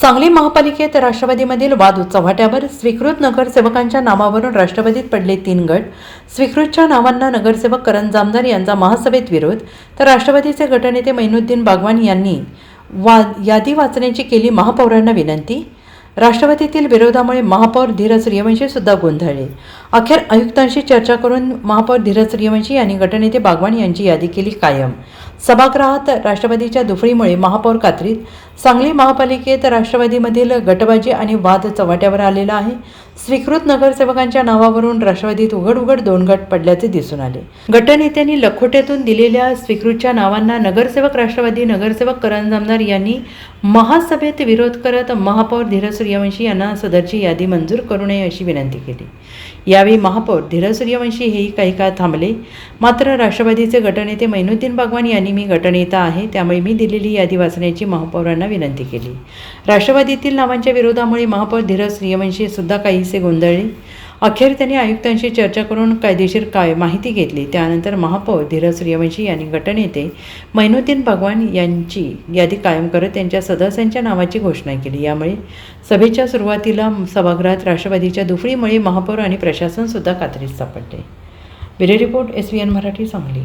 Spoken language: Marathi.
सांगली महापालिकेत राष्ट्रवादीमधील वाद चव्हाट्यावर. स्वीकृत नगरसेवकांच्या नावावरून राष्ट्रवादीत पडले 3 गट. स्वीकृतच्या नावांना नगरसेवक करण जामदार यांचा महासभेत विरोध, तर राष्ट्रवादीचे गटनेते मैनुद्दीन बागवान यांनी यादी वाचण्याची केली महापौरांना विनंती. राष्ट्रवादीतील विरोधामुळे महापौर धीरज सूर्यवंशी सुद्धा गोंधळले. अखेर आयुक्तांशी चर्चा करून महापौर धीरज सूर्यवंशी यांनी गटनेते बागवान यांची यादी केली कायम. सभागृहात राष्ट्रवादीच्या दुफळीमुळे महापौर कात्रीत. सांगली महापालिकेत राष्ट्रवादीमधील गटबाजी आणि वाद चव्हाट्यावर आलेला आहे. स्वीकृत नगरसेवकांच्या नावावरून राष्ट्रवादीत उघड 2 गट पडल्याचे दिसून आले. गटनेत्यांनी लखोट्यातून दिलेल्या स्वीकृतच्या नावांना नगरसेवक राष्ट्रवादी नगरसेवक करण जामदार यांनी महासभेत विरोध करत महापौर धीरज सूर्यवंशी यांना सदरची यादी मंजूर करू नये अशी विनंती केली. यावेळी महापौर धीरज सूर्यवंशी हेही काही काळ थांबले. मात्र राष्ट्रवादीचे गटनेते मैनुद्दीन बागवान यांनी मी गटनेता आहे, त्यामुळे मी दिलेली यादी वाचण्याची महापौरांना विनंती केली. राष्ट्रवादीतील नावांच्या विरोधामुळे महापौर धीरज सूर्यवंशी सुद्धा काहीसे गोंधळले. अखेर त्यांनी आयुक्तांशी चर्चा करून कायदेशीर माहिती घेतली. त्यानंतर महापौर धीरज सूर्यवंशी यांनी गटनेते मैनुद्दीन बागवान यांची यादी कायम करत त्यांच्या सदस्यांच्या नावाची घोषणा केली. यामुळे सभेच्या सुरुवातीला सभागृहात राष्ट्रवादीच्या दुफळीमुळे महापौर आणि प्रशासन सुद्धा कात्रीत सापडले. Bureau report SVN Marathi Sangli.